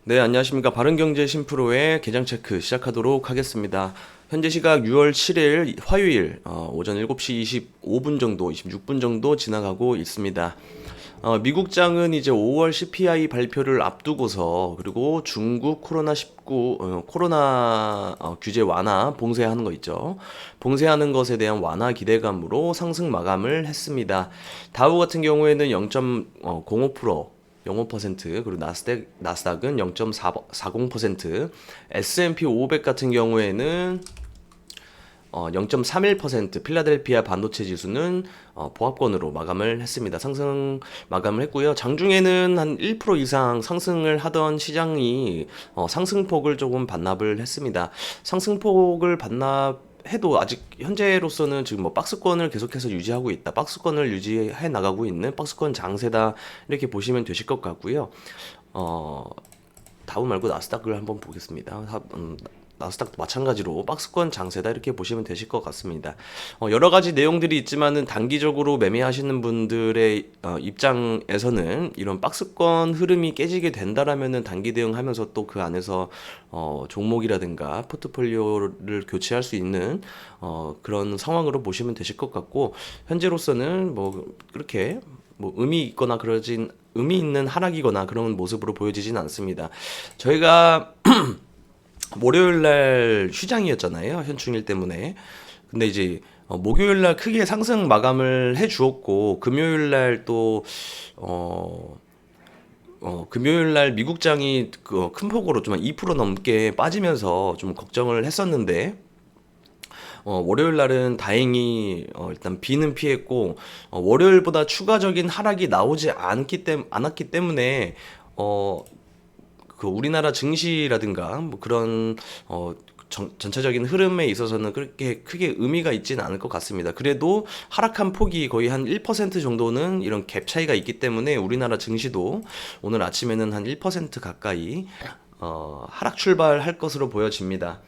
네, 안녕하십니까. 바른경제 신프로의 계장 체크 시작하도록 하겠습니다. 현재 시각 6월 7일 화요일 오전 7시 25분 정도, 26분 정도 지나가고 있습니다. 미국장은 이제 5월 CPI 발표를 앞두고서 그리고 중국 코로나19 코로나 규제 완화 봉쇄하는 거 있죠. 봉쇄하는 것에 대한 완화 기대감으로 상승 마감을 했습니다. 다우 같은 경우에는 0.05%, 0.5%, 그리고 나스닥은 0.40%, S&P 500 같은 경우에는 0.31%, 필라델피아 반도체 지수는 보합권으로 마감을 했습니다. 상승 마감을 했고요. 장중에는 한 1% 이상 상승을 하던 시장이 상승폭을 조금 반납을 했습니다. 상승폭을 반납해도 아직 현재로서는 지금 뭐 박스권을 계속해서 유지하고 있다. 박스권을 유지해 나가고 있는 박스권 장세다. 이렇게 보시면 되실 것 같고요. 다우 말고 나스닥을 한번 보겠습니다. 나스닥도 마찬가지로 박스권 장세다 이렇게 보시면 되실 것 같습니다. 여러 가지 내용들이 있지만은 단기적으로 매매하시는 분들의 입장에서는 이런 박스권 흐름이 깨지게 된다라면은 단기 대응하면서 또 그 안에서 종목이라든가 포트폴리오를 교체할 수 있는 그런 상황으로 보시면 되실 것 같고, 현재로서는 뭐 그렇게 뭐 의미 있는 하락이거나 그런 모습으로 보여지진 않습니다. 저희가 월요일 날 휴장이었잖아요. 현충일 때문에. 근데 이제 목요일 날 크게 상승 마감을 해 주었고, 금요일 날또 금요일 날 미국장이 큰 폭으로 좀 한 2% 넘게 빠지면서 좀 걱정을 했었는데, 월요일 날은 다행히 일단 비는 피했고, 월요일보다 추가적인 하락이 나오지 않았기 때문에 그 우리나라 증시라든가 뭐 그런 전체적인 흐름에 있어서는 그렇게 크게 의미가 있지는 않을 것 같습니다. 그래도 하락한 폭이 거의 한 1% 정도는 이런 갭 차이가 있기 때문에 우리나라 증시도 오늘 아침에는 한 1% 가까이 하락 출발할 것으로 보여집니다.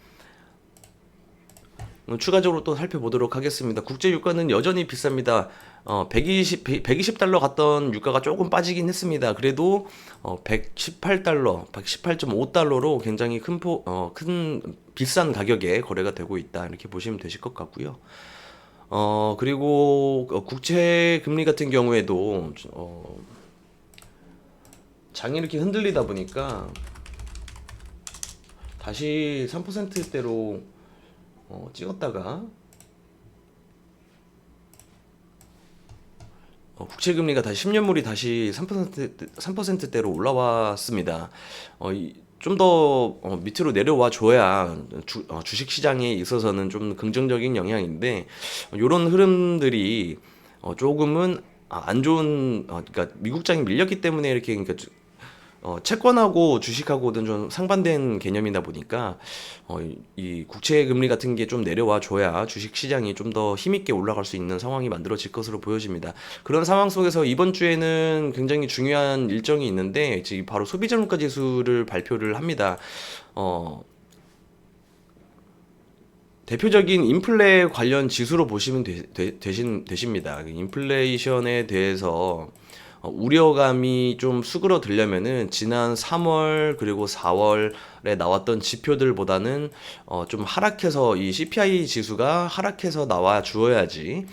추가적으로 또 살펴보도록 하겠습니다. 국제 유가는 여전히 비쌉니다. 120달러 갔던 유가가 조금 빠지긴 했습니다. 그래도 118달러, 118.5달러로 굉장히 큰 비싼 가격에 거래가 되고 있다. 이렇게 보시면 되실 것 같고요. 그리고 국채 금리 같은 경우에도 장이 이렇게 흔들리다 보니까 다시 3%대로 찍었다가 국채금리가 다시 10년물이 다시 3%대로 올라왔습니다. 좀 더 밑으로 내려와 줘야 주식 시장에 있어서는 좀 긍정적인 영향인데, 이런 흐름들이 조금은 안 좋은, 그러니까 미국장이 밀렸기 때문에 이렇게, 그러니까 채권하고 주식하고는 좀 상반된 개념이다 보니까 이 국채 금리 같은 게 좀 내려와 줘야 주식 시장이 좀 더 힘있게 올라갈 수 있는 상황이 만들어질 것으로 보여집니다. 그런 상황 속에서 이번 주에는 굉장히 중요한 일정이 있는데, 지금 바로 소비자 물가 지수를 발표를 합니다. 어, 대표적인 인플레 관련 지수로 보시면 되십니다. 인플레이션에 대해서 우려감이 좀 수그러들려면은 지난 3월 그리고 4월에 나왔던 지표들보다는 좀 하락해서, 이 CPI 지수가 하락해서 나와 주어야지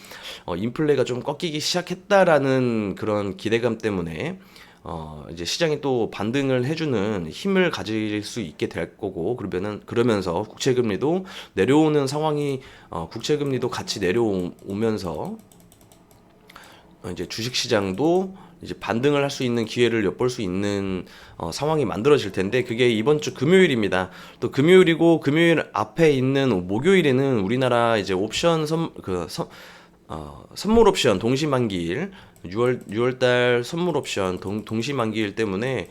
인플레가 좀 꺾이기 시작했다라는 그런 기대감 때문에 이제 시장이 또 반등을 해주는 힘을 가질 수 있게 될 거고, 그러면서 국채금리도 내려오는 상황이, 국채금리도 같이 내려오면서 이제 주식시장도 이제 반등을 할 수 있는 기회를 엿볼 수 있는 상황이 만들어질 텐데, 그게 이번 주 금요일입니다. 또 금요일이고, 금요일 앞에 있는 목요일에는 우리나라 이제 선물 옵션 동시만기일, 6월달 선물 옵션 동시만기일 때문에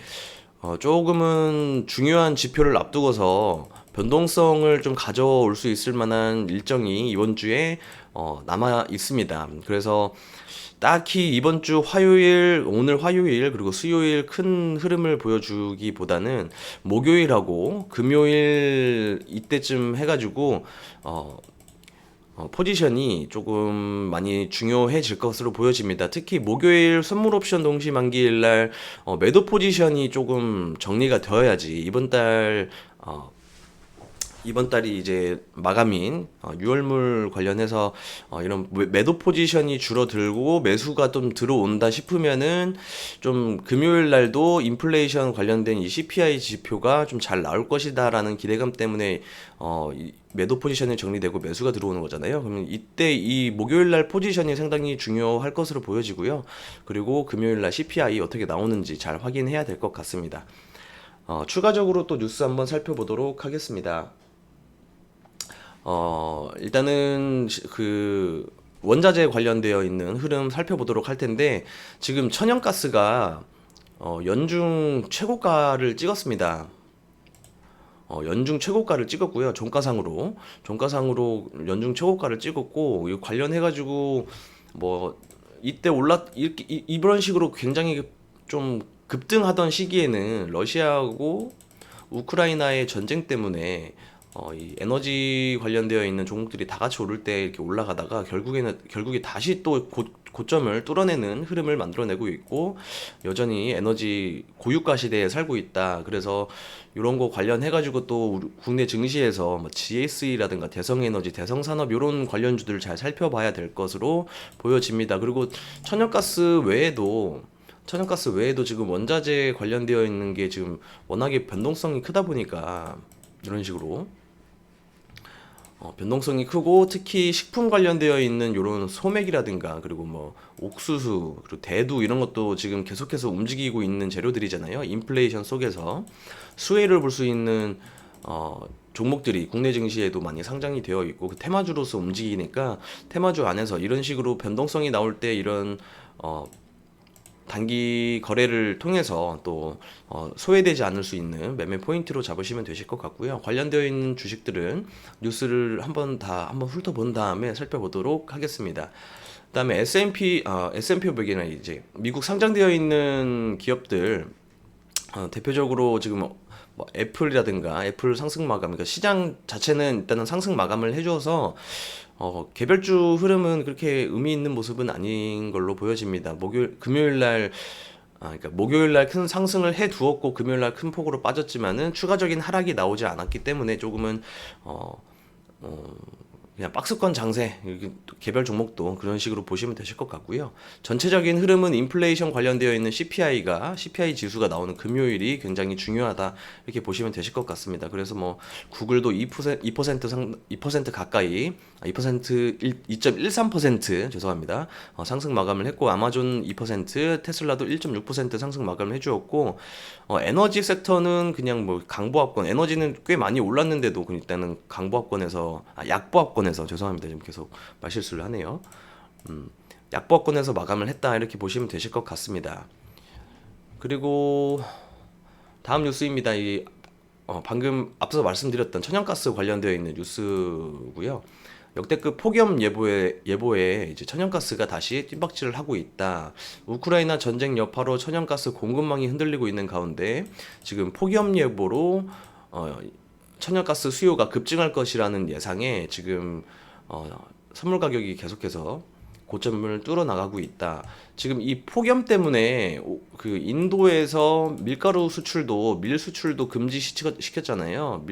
조금은 중요한 지표를 앞두고서 변동성을 좀 가져올 수 있을 만한 일정이 이번 주에 남아 있습니다. 그래서 딱히 이번 주 화요일, 오늘 화요일 그리고 수요일 큰 흐름을 보여주기보다는 목요일하고 금요일 이때쯤 해가지고 포지션이 조금 많이 중요해질 것으로 보여집니다. 특히 목요일 선물 옵션 동시 만기일 날 매도 포지션이 조금 정리가 되어야지 이번 달이 이제 마감인 6월물 관련해서 이런 매도 포지션이 줄어들고 매수가 좀 들어온다 싶으면은 좀 금요일 날도 인플레이션 관련된 이 CPI 지표가 좀 잘 나올 것이다라는 기대감 때문에 이 매도 포지션이 정리되고 매수가 들어오는 거잖아요. 그러면 이때 이 목요일 날 포지션이 상당히 중요할 것으로 보여지고요. 그리고 금요일 날 CPI 어떻게 나오는지 잘 확인해야 될 것 같습니다. 추가적으로 또 뉴스 한번 살펴보도록 하겠습니다. 일단은 그 원자재 관련되어 있는 흐름 살펴보도록 할 텐데 지금 천연가스가 연중 최고가를 찍었습니다. 연중 최고가를 찍었고요. 종가상으로 연중 최고가를 찍었고 이 관련해 가지고 뭐 이때 이런 식으로 굉장히 좀 급등하던 시기에는 러시아하고 우크라이나의 전쟁 때문에 이 에너지 관련되어 있는 종목들이 다 같이 오를 때 이렇게 올라가다가 결국에 다시 또 고점을 뚫어내는 흐름을 만들어내고 있고 여전히 에너지 고유가 시대에 살고 있다. 그래서 이런 거 관련해 가지고 또 국내 증시에서 뭐 GSE라든가 대성에너지, 대성산업 이런 관련주들 잘 살펴봐야 될 것으로 보여집니다. 그리고 천연가스 외에도 지금 원자재 관련되어 있는 게 지금 워낙에 변동성이 크다 보니까 이런 식으로 변동성이 크고 특히 식품 관련되어 있는 이런 소맥이라든가 그리고 뭐 옥수수 그리고 대두 이런 것도 지금 계속해서 움직이고 있는 재료들이잖아요. 인플레이션 속에서 수혜를 볼 수 있는 종목들이 국내 증시에도 많이 상장이 되어 있고 그 테마주로서 움직이니까 테마주 안에서 이런 식으로 변동성이 나올 때 이런 단기 거래를 통해서 또 소외되지 않을 수 있는 매매 포인트로 잡으시면 되실 것 같고요. 관련되어 있는 주식들은 뉴스를 한번 훑어본 다음에 살펴보도록 하겠습니다. 그다음에 S&P 500이나 이제 미국 상장되어 있는 기업들 대표적으로 지금 뭐 애플이라든가 애플 상승 마감, 그러니까 시장 자체는 일단은 상승 마감을 해줘서 개별주 흐름은 그렇게 의미 있는 모습은 아닌 걸로 보여집니다. 그러니까 목요일 날 큰 상승을 해 두었고 금요일 날 큰 폭으로 빠졌지만은 추가적인 하락이 나오지 않았기 때문에 조금은 어, 어, 그냥 박스권 장세, 개별 종목도 그런 식으로 보시면 되실 것 같고요. 전체적인 흐름은 인플레이션 관련되어 있는 CPI 지수가 나오는 금요일이 굉장히 중요하다 이렇게 보시면 되실 것 같습니다. 그래서 뭐 구글도 2% 가까이 2.13% 죄송합니다. 상승 마감을 했고 아마존 2%, 테슬라도 1.6% 상승 마감을 해주었고 에너지 섹터는 그냥 뭐 강보합권, 에너지는 꽤 많이 올랐는데도 일단은 약보합권에서 죄송합니다. 지금 계속 말실수를 하네요. 약보합권에서 마감을 했다 이렇게 보시면 되실 것 같습니다. 그리고 다음 뉴스입니다. 방금 앞서 말씀드렸던 천연가스 관련되어 있는 뉴스고요. 역대급 폭염 예보에 이제 천연가스가 다시 뜀박질을 하고 있다. 우크라이나 전쟁 여파로 천연가스 공급망이 흔들리고 있는 가운데 지금 폭염 예보로 천연가스 수요가 급증할 것이라는 예상에 지금 선물 가격이 계속해서 고점을 뚫어 나가고 있다. 지금 이 폭염 때문에 그 인도에서 밀 수출도 금지 시켰잖아요.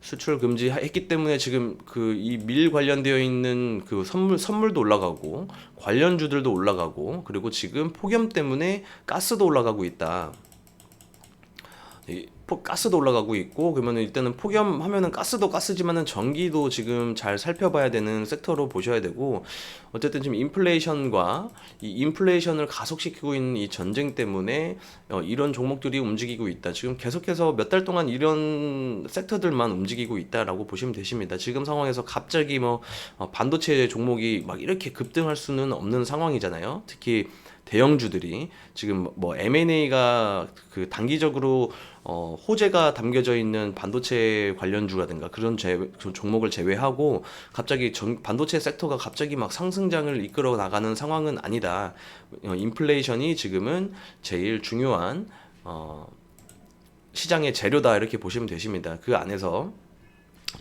수출 금지했기 때문에 지금 그 이 밀 관련되어 있는 그 선물도 올라가고 관련주들도 올라가고 그리고 지금 폭염 때문에 가스도 올라가고 있다. 가스도 올라가고 있고 그러면 일단은 폭염하면은 가스도 가스지만은 전기도 지금 잘 살펴봐야 되는 섹터로 보셔야 되고 어쨌든 지금 이 인플레이션을 가속시키고 있는 이 전쟁 때문에 이런 종목들이 움직이고 있다. 지금 계속해서 몇 달 동안 이런 섹터들만 움직이고 있다라고 보시면 되십니다. 지금 상황에서 갑자기 뭐 반도체 종목이 막 이렇게 급등할 수는 없는 상황이잖아요. 특히 대형주들이 지금 뭐 M&A가 그 단기적으로 호재가 담겨져 있는 반도체 관련주라든가 그런 종목을 제외하고 갑자기 반도체 섹터가 갑자기 막 상승장을 이끌어 나가는 상황은 아니다. 인플레이션이 지금은 제일 중요한 시장의 재료다 이렇게 보시면 되십니다. 그 안에서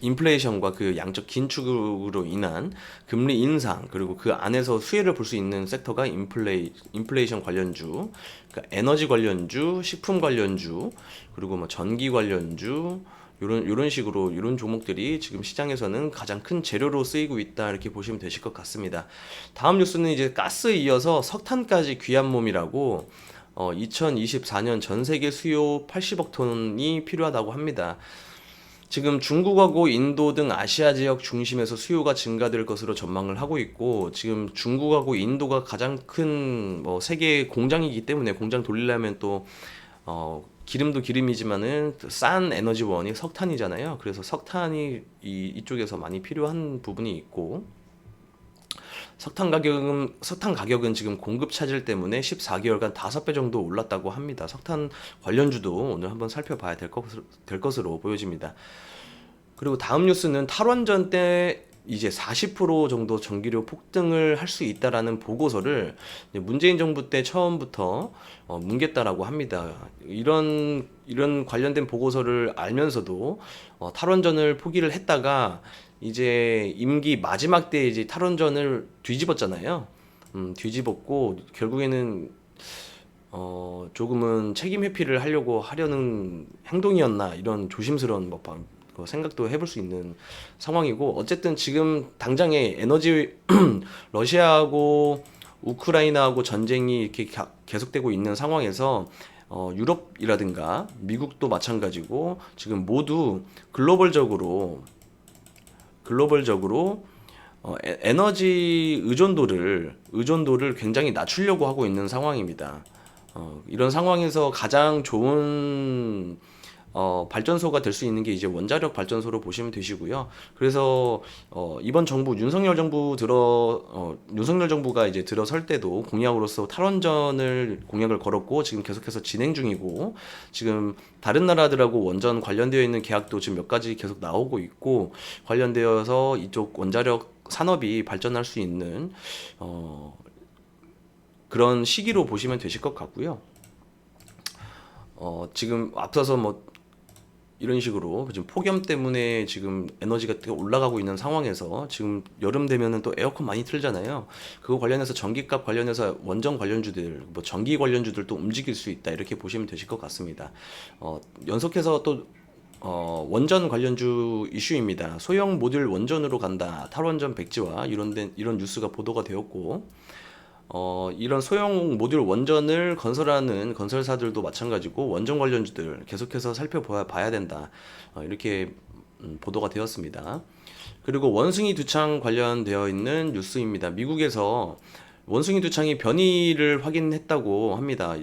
인플레이션과 그 양적 긴축으로 인한 금리 인상, 그리고 그 안에서 수혜를 볼 수 있는 섹터가 인플레이션 관련주, 그러니까 에너지 관련주, 식품 관련주, 그리고 뭐 전기 관련주, 요런 식으로 요런 종목들이 지금 시장에서는 가장 큰 재료로 쓰이고 있다, 이렇게 보시면 되실 것 같습니다. 다음 뉴스는 이제 가스 이어서 석탄까지 귀한 몸이라고 2024년 전 세계 수요 80억 톤이 필요하다고 합니다. 지금 중국하고 인도 등 아시아 지역 중심에서 수요가 증가될 것으로 전망을 하고 있고, 지금 중국하고 인도가 가장 큰 세계 공장이기 때문에, 공장 돌리려면 또 기름도 기름이지만은 싼 에너지원이 석탄이잖아요. 그래서 석탄이 이쪽에서 많이 필요한 부분이 있고, 석탄 가격은 지금 공급 차질 때문에 14개월간 5배 정도 올랐다고 합니다. 석탄 관련주도 오늘 한번 살펴봐야 될 것으로 보여집니다. 그리고 다음 뉴스는 탈원전 때 이제 40% 정도 전기료 폭등을 할 수 있다라는 보고서를 이제 문재인 정부 때 처음부터 뭉갰다라고 합니다. 이런 관련된 보고서를 알면서도 탈원전을 포기를 했다가 이제 임기 마지막 때 이제 탈원전을 뒤집었잖아요. 뒤집었고 결국에는 조금은 책임 회피를 하려는 행동이었나, 이런 조심스러운 생각도 해볼 수 있는 상황이고, 어쨌든 지금 당장의 에너지 러시아하고 우크라이나하고 전쟁이 이렇게 계속되고 있는 상황에서 유럽이라든가 미국도 마찬가지고 지금 모두 글로벌적으로 에너지 의존도를 굉장히 낮추려고 하고 있는 상황입니다. 이런 상황에서 가장 좋은 발전소가 될 수 있는 게 이제 원자력 발전소로 보시면 되시고요. 그래서 이번 정부 윤석열 정부가 이제 들어설 때도 공약으로서 탈원전을 공약을 걸었고, 지금 계속해서 진행 중이고, 지금 다른 나라들하고 원전 관련되어 있는 계약도 지금 몇 가지 계속 나오고 있고, 관련되어서 이쪽 원자력 산업이 발전할 수 있는 그런 시기로 보시면 되실 것 같고요. 지금 앞서서 이런 식으로 지금 폭염 때문에 지금 에너지가 올라가고 있는 상황에서 지금 여름 되면은 또 에어컨 많이 틀잖아요. 그거 관련해서 전기값 관련해서 원전 관련주들, 전기 관련주들도 움직일 수 있다, 이렇게 보시면 되실 것 같습니다. 연속해서 또 원전 관련주 이슈입니다. 소형 모듈 원전으로 간다, 탈원전 백지화, 이런 뉴스가 보도가 되었고, 이런 소형 모듈 원전을 건설하는 건설사들도 마찬가지고 원전 관련주들 계속해서 살펴봐야 된다, 이렇게 보도가 되었습니다. 그리고 원숭이 두창 관련되어 있는 뉴스입니다. 미국에서 원숭이 두창이 변이를 확인했다고 합니다.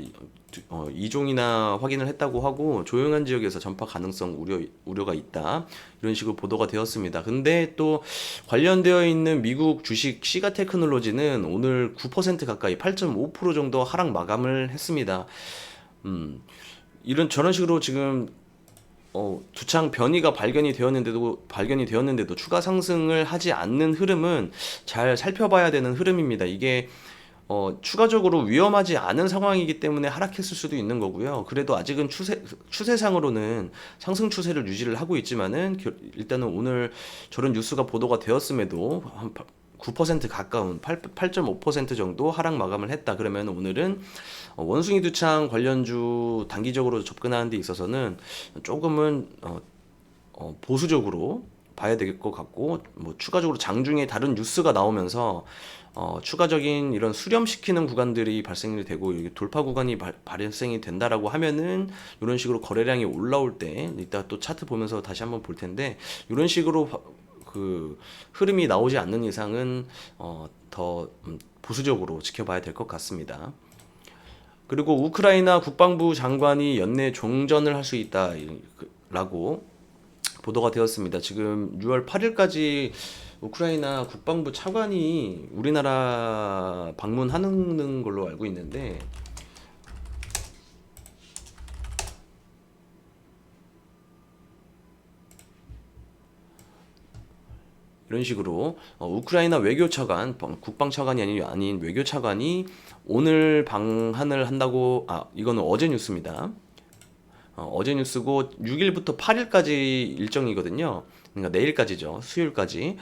이종이나 확인을 했다고 하고, 조용한 지역에서 전파 가능성 우려가 있다, 이런 식으로 보도가 되었습니다. 근데 또 관련되어 있는 미국 주식 시가 테크놀로지는 오늘 9% 가까이 8.5% 정도 하락 마감을 했습니다. 저런 식으로 지금 두창 변이가 발견이 되었는데도 추가 상승을 하지 않는 흐름은 잘 살펴봐야 되는 흐름입니다. 이게 추가적으로 위험하지 않은 상황이기 때문에 하락했을 수도 있는 거고요. 그래도 아직은 추세상으로는 상승 추세를 유지를 하고 있지만은, 일단은 오늘 저런 뉴스가 보도가 되었음에도 한 9% 가까운 8.5% 정도 하락 마감을 했다. 그러면 오늘은 원숭이 두창 관련주 단기적으로 접근하는 데 있어서는 조금은 보수적으로 봐야 될 것 같고, 추가적으로 장중에 다른 뉴스가 나오면서 추가적인 이런 수렴시키는 구간들이 발생이 되고, 돌파 구간이 발생이 된다라고 하면은 이런 식으로 거래량이 올라올 때, 이따 또 차트 보면서 다시 한번 볼 텐데, 이런 식으로 그 흐름이 나오지 않는 이상은 더 보수적으로 지켜봐야 될 것 같습니다. 그리고 우크라이나 국방부 장관이 연내 종전을 할 수 있다라고 보도가 되었습니다. 지금 6월 8일까지 우크라이나 국방부 차관이 우리나라 방문하는 걸로 알고 있는데, 이런 식으로 우크라이나 외교차관, 국방차관이 아닌 외교차관이 오늘 방한을 한다고, 이거는 어제 뉴스입니다. 어제 뉴스고 6일부터 8일까지 일정이거든요. 그러니까 내일까지죠. 수요일까지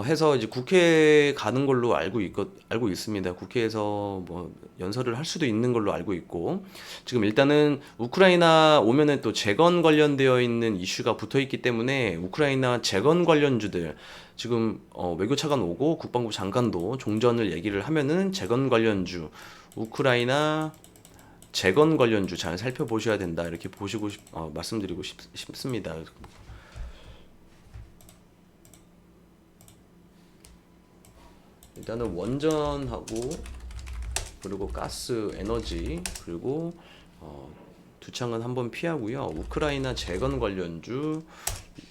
해서 이제 국회에 가는 걸로 알고 있습니다. 국회에서 뭐 연설을 할 수도 있는 걸로 알고 있고, 지금 일단은 우크라이나 오면은 또 재건 관련되어 있는 이슈가 붙어 있기 때문에 우크라이나 재건 관련주들 지금 외교 차관 오고 국방부 장관도 종전을 얘기를 하면은 재건 관련주, 우크라이나 재건 관련주 잘 살펴보셔야 된다, 이렇게 말씀드리고 싶습니다. 일단은 원전하고 그리고 가스, 에너지, 그리고 두 창은 한번 피하고요. 우크라이나 재건 관련주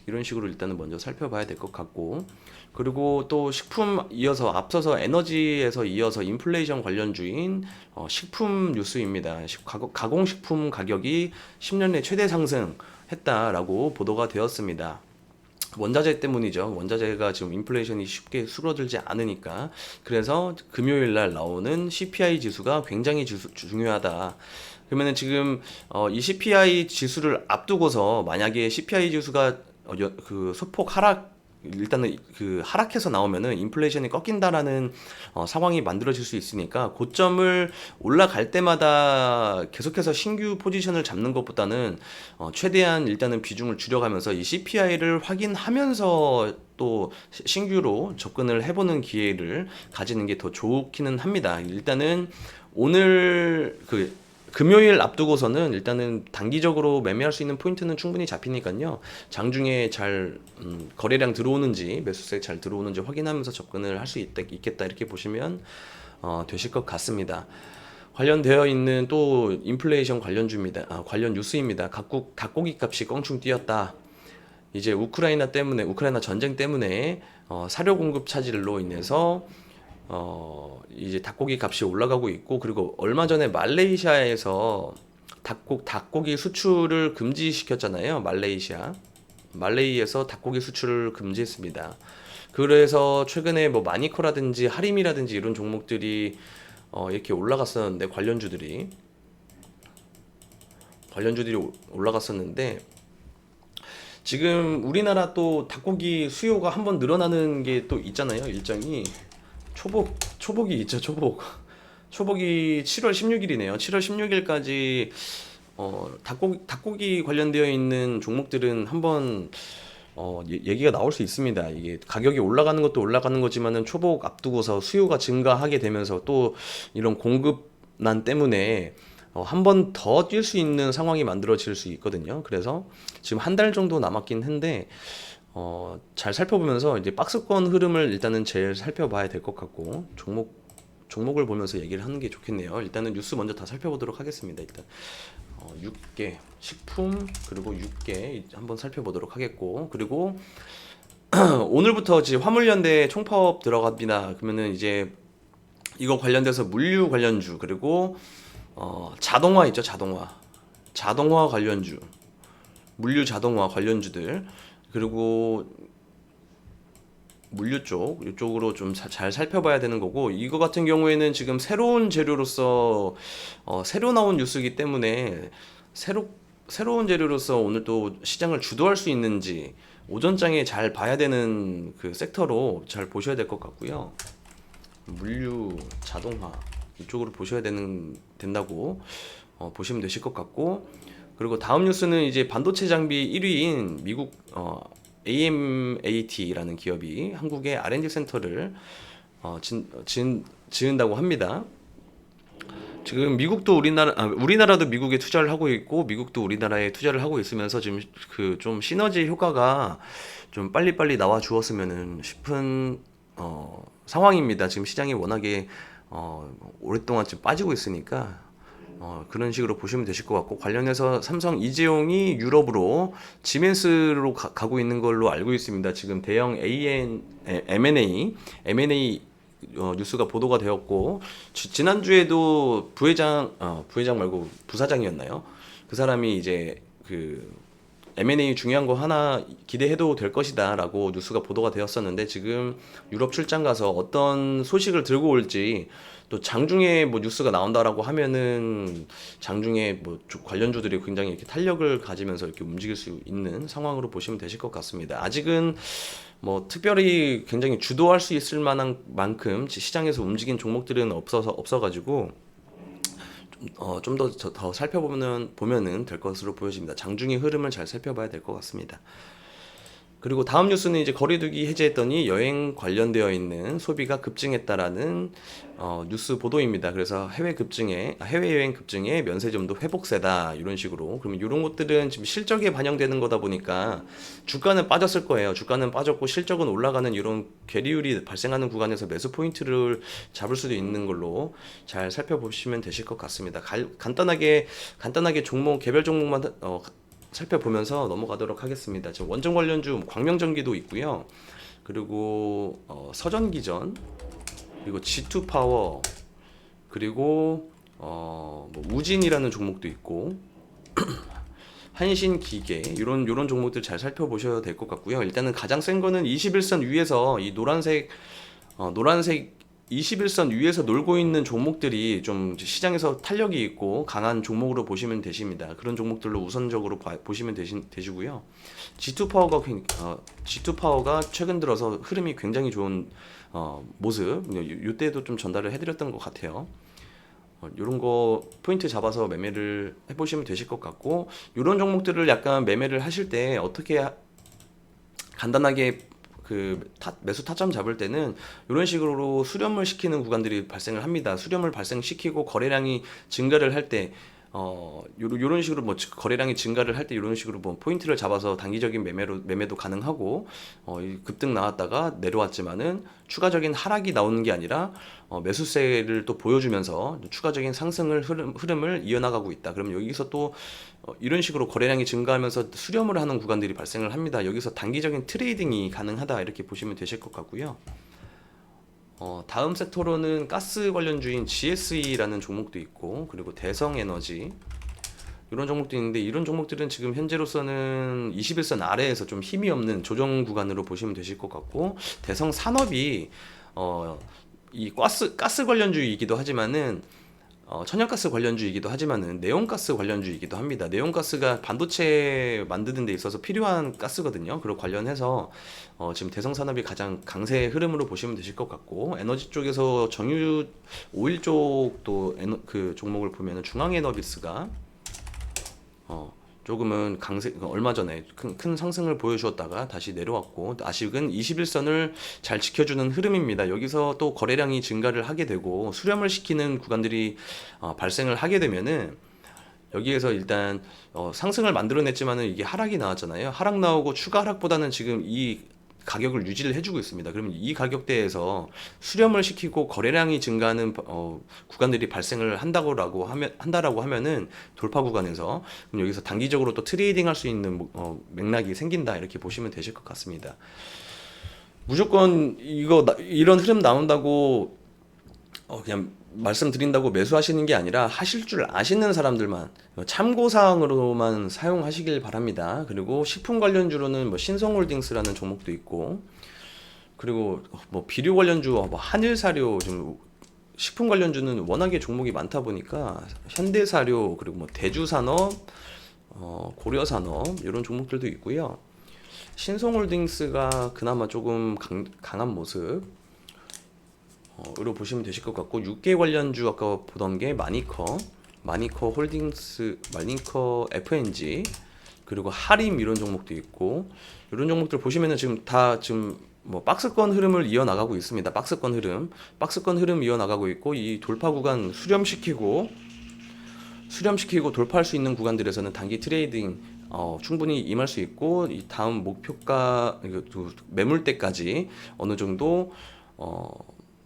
이런 식으로 일단은 먼저 살펴봐야 될 것 같고, 그리고 또 식품 이어서 앞서서 에너지에서 이어서 인플레이션 관련주인 식품 뉴스입니다. 가공식품 가격이 10년 내 최대 상승했다라고 보도가 되었습니다. 원자재 때문이죠. 원자재가 지금 인플레이션이 쉽게 수그러들지 않으니까. 그래서 금요일 날 나오는 CPI 지수가 굉장히 중요하다. 그러면은 지금 이 CPI 지수를 앞두고서 만약에 CPI 지수가 그 소폭 일단은 그 하락해서 나오면은 인플레이션이 꺾인다라는 상황이 만들어질 수 있으니까, 고점을 올라갈 때마다 계속해서 신규 포지션을 잡는 것보다는 최대한 일단은 비중을 줄여가면서 이 CPI를 확인하면서 또 신규로 접근을 해보는 기회를 가지는 게 더 좋기는 합니다. 일단은 오늘 금요일 앞두고서는 일단은 단기적으로 매매할 수 있는 포인트는 충분히 잡히니까요. 장중에 잘 거래량 들어오는지, 매수세 잘 들어오는지 확인하면서 접근을 할 수 있겠다, 이렇게 보시면 되실 것 같습니다. 관련되어 있는 또 인플레이션 관련주입니다. 관련 뉴스입니다. 각국 닭고기 값이 껑충 뛰었다. 이제 우크라이나 전쟁 때문에 사료 공급 차질로 인해서 이제 닭고기 값이 올라가고 있고, 그리고 얼마 전에 말레이시아에서 닭고기 수출을 금지시켰잖아요. 말레이에서 닭고기 수출을 금지했습니다. 그래서 최근에 뭐 마니커라든지 하림이라든지 이런 종목들이 이렇게 올라갔었는데, 관련주들이 올라갔었는데, 지금 우리나라 또 닭고기 수요가 한번 늘어나는 게 또 있잖아요. 일정이 초복이 있죠. 초복이 7월 16일이네요. 7월 16일까지 닭고기 관련되어 있는 종목들은 한번 얘기가 나올 수 있습니다. 이게 가격이 올라가는 것도 올라가는 거지만은 초복 앞두고서 수요가 증가하게 되면서 또 이런 공급난 때문에 한 번 더 뛸 수 있는 상황이 만들어질 수 있거든요. 그래서 지금 한 달 정도 남았긴 한데 잘 살펴보면서 이제 박스권 흐름을 일단은 제일 살펴봐야 될 것 같고, 종목을 보면서 얘기를 하는 게 좋겠네요. 일단은 뉴스 먼저 다 살펴보도록 하겠습니다. 일단 6개 식품, 그리고 6개 한번 살펴보도록 하겠고, 그리고 오늘부터 이제 화물연대 총파업 들어갑니다. 그러면은 이제 이거 관련돼서 물류 관련주, 그리고 자동화 있죠. 자동화 관련주, 물류 자동화 관련주들, 그리고 물류 이쪽으로 좀 잘 살펴봐야 되는 거고, 이거 같은 경우에는 지금 새로운 재료로서 새로 나온 뉴스이기 때문에 새로운 재료로서 오늘 또 시장을 주도할 수 있는지 오전장에 잘 봐야 되는 그 섹터로 잘 보셔야 될 것 같고요. 물류 자동화 이쪽으로 보셔야 된다고 보시면 되실 것 같고, 그리고 다음 뉴스는 이제 반도체 장비 1위인 미국 AMAT라는 기업이 한국의 R&D 센터를 지은다고 합니다. 지금 미국도 우리나라도 미국에 투자를 하고 있고, 미국도 우리나라에 투자를 하고 있으면서 지금 그 좀 시너지 효과가 좀 빨리빨리 나와 주었으면 싶은 상황입니다. 지금 시장이 워낙에 오랫동안 좀 빠지고 있으니까 그런 식으로 보시면 되실 것 같고, 관련해서 삼성 이재용이 유럽으로 지멘스로 가고 있는 걸로 알고 있습니다. 지금 대형 M&A 뉴스가 보도가 되었고, 지난주에도 부회장 말고 부사장이었나요? 그 사람이 이제 그 M&A 중요한 거 하나 기대해도 될 것이다라고 뉴스가 보도가 되었었는데 지금 유럽 출장 가서 어떤 소식을 들고 올지 또 장중에 뭐 뉴스가 나온다라고 하면은 장중에 뭐 관련주들이 굉장히 이렇게 탄력을 가지면서 이렇게 움직일 수 있는 상황으로 보시면 되실 것 같습니다. 아직은 뭐 특별히 굉장히 주도할 수 있을 만한 만큼 시장에서 움직인 종목들은 없어가지고 좀 더 살펴보면은 될 것으로 보여집니다. 장중의 흐름을 잘 살펴봐야 될 것 같습니다. 그리고 다음 뉴스는 이제 거리두기 해제했더니 여행 관련되어 있는 소비가 급증했다라는 뉴스 보도입니다. 그래서 해외여행 급증에 면세점도 회복세다 이런 식으로. 그러면 이런 것들은 지금 실적에 반영되는 거다 보니까 주가는 빠졌을 거예요. 주가는 빠졌고 실적은 올라가는 이런 괴리율이 발생하는 구간에서 매수 포인트를 잡을 수도 있는 걸로 잘 살펴보시면 되실 것 같습니다. 간단하게 종목 개별 종목만 살펴보면서 넘어가도록 하겠습니다. 지금 원전 관련주 광명전기도 있고요. 그리고 서전기전, 그리고 G2파워, 그리고 뭐 우진이라는 종목도 있고 한신기계 이런 종목들 잘 살펴보셔야 될 것 같고요. 일단은 가장 센 거는 21선 위에서 이 노란색 21선 위에서 놀고 있는 종목들이 좀 시장에서 탄력이 있고 강한 종목으로 보시면 되십니다. 그런 종목들로 우선적으로 보시면 되시고요. G2파워가 최근 들어서 흐름이 굉장히 좋은 모습, 이때도 좀 전달을 해드렸던 것 같아요. 이런 거 포인트 잡아서 매매를 해보시면 되실 것 같고, 이런 종목들을 약간 매매를 하실 때 어떻게 간단하게 매수 타점 잡을 때는 이런 식으로 수렴을 시키는 구간들이 발생을 합니다. 수렴을 발생시키고 거래량이 증가를 할 때 요런 식으로 뭐 거래량이 증가를 할 때 이런 식으로 뭐 포인트를 잡아서 단기적인 매매도 가능하고 급등 나왔다가 내려왔지만은 추가적인 하락이 나오는 게 아니라 매수세를 또 보여주면서 추가적인 상승을 흐름을 이어나가고 있다. 그러면 여기서 또 이런 식으로 거래량이 증가하면서 수렴을 하는 구간들이 발생을 합니다. 여기서 단기적인 트레이딩이 가능하다 이렇게 보시면 되실 것 같고요. 다음 섹터로는 가스 관련주인 GSE라는 종목도 있고, 그리고 대성에너지 이런 종목도 있는데, 이런 종목들은 지금 현재로서는 21선 아래에서 좀 힘이 없는 조정 구간으로 보시면 되실 것 같고, 대성산업이 이 가스 관련주이기도 하지만은 천연가스 관련주이기도 하지만은 네온가스 관련주이기도 합니다. 네온가스가 반도체 만드는 데 있어서 필요한 가스거든요. 그리고 관련해서 지금 대성산업이 가장 강세 흐름으로 보시면 되실 것 같고, 에너지 쪽에서 정유 오일 쪽도 그 종목을 보면은 중앙에너비스가 조금은 얼마 전에 큰 상승을 보여주었다가 다시 내려왔고, 아직은 21선을 잘 지켜주는 흐름입니다. 여기서 또 거래량이 증가를 하게 되고 수렴을 시키는 구간들이 발생을 하게 되면은 여기에서 일단 상승을 만들어냈지만은 이게 하락이 나왔잖아요. 하락 나오고 추가 하락보다는 지금 이 가격을 유지를 해주고 있습니다. 그러면 이 가격대에서 수렴을 시키고 거래량이 증가하는 구간들이 발생을 한다라고 하면은 돌파 구간에서 그럼 여기서 단기적으로 또 트레이딩 할 수 있는 맥락이 생긴다 이렇게 보시면 되실 것 같습니다. 무조건 이런 흐름 나온다고 그냥 말씀드린다고 매수하시는 게 아니라 하실 줄 아시는 사람들만 참고사항으로만 사용하시길 바랍니다. 그리고 식품 관련주로는 뭐 신성홀딩스라는 종목도 있고, 그리고 뭐 비료 관련주 뭐 한일사료, 지금 식품 관련주는 워낙에 종목이 많다 보니까 현대사료, 그리고 뭐 대주산업, 고려산업 이런 종목들도 있고요. 신성홀딩스가 그나마 조금 강한 모습 으로 보시면 되실 것 같고, 6개 관련주 아까 보던 게 마니커 홀딩스, 마니커 FNG, 그리고 하림 이런 종목도 있고, 이런 종목들 보시면은 지금 뭐 박스권 흐름을 이어나가고 있습니다. 박스권 흐름 이어나가고 있고, 이 돌파 구간 수렴시키고 돌파할 수 있는 구간들에서는 단기 트레이딩 충분히 임할 수 있고, 이 다음 목표가 매물대까지 어느 정도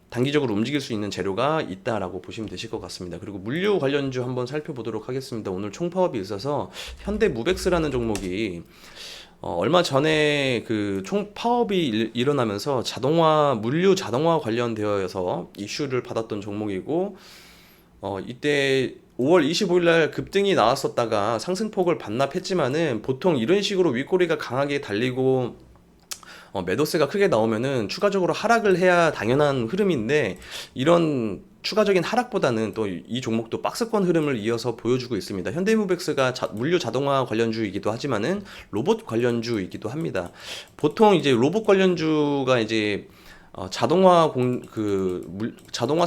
단기적으로 움직일 수 있는 재료가 있다라고 보시면 되실 것 같습니다. 그리고 물류 관련주 한번 살펴보도록 하겠습니다. 오늘 총파업이 있어서 현대무벡스라는 종목이 얼마 전에 그 총파업이 일어나면서 물류 자동화 관련되어서 이슈를 받았던 종목이고, 이때 5월 25일 날 급등이 나왔었다가 상승폭을 반납했지만은 보통 이런 식으로 윗꼬리가 강하게 달리고 매도세가 크게 나오면은 추가적으로 하락을 해야 당연한 흐름인데 이런 추가적인 하락보다는 또 이 종목도 박스권 흐름을 이어서 보여주고 있습니다. 현대무백스가 물류 자동화 관련주이기도 하지만은 로봇 관련주이기도 합니다. 보통 이제 로봇 관련주가 이제 자동화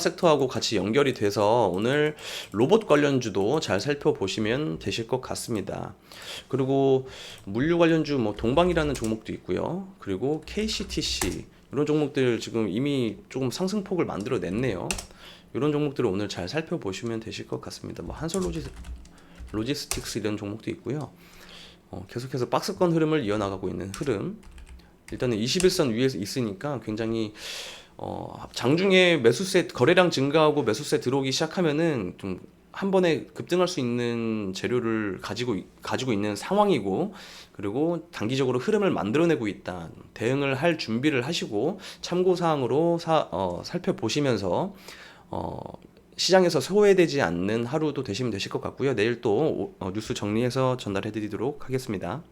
섹터하고 같이 연결이 돼서 오늘 로봇 관련주도 잘 살펴보시면 되실 것 같습니다. 그리고 물류 관련주 뭐 동방이라는 종목도 있고요. 그리고 KCTC 이런 종목들 지금 이미 조금 상승폭을 만들어 냈네요. 이런 종목들을 오늘 잘 살펴보시면 되실 것 같습니다. 뭐 로지스틱스 이런 종목도 있고요. 계속해서 박스권 흐름을 이어나가고 있는 흐름. 일단은 21선 위에 있으니까 굉장히 장중에 매수세 거래량 증가하고 매수세 들어오기 시작하면은 좀 한 번에 급등할 수 있는 재료를 가지고 있는 상황이고, 그리고 단기적으로 흐름을 만들어내고 있다. 대응을 할 준비를 하시고 참고 사항으로 살펴보시면서 시장에서 소외되지 않는 하루도 되시면 되실 것 같고요. 내일 또 뉴스 정리해서 전달해 드리도록 하겠습니다.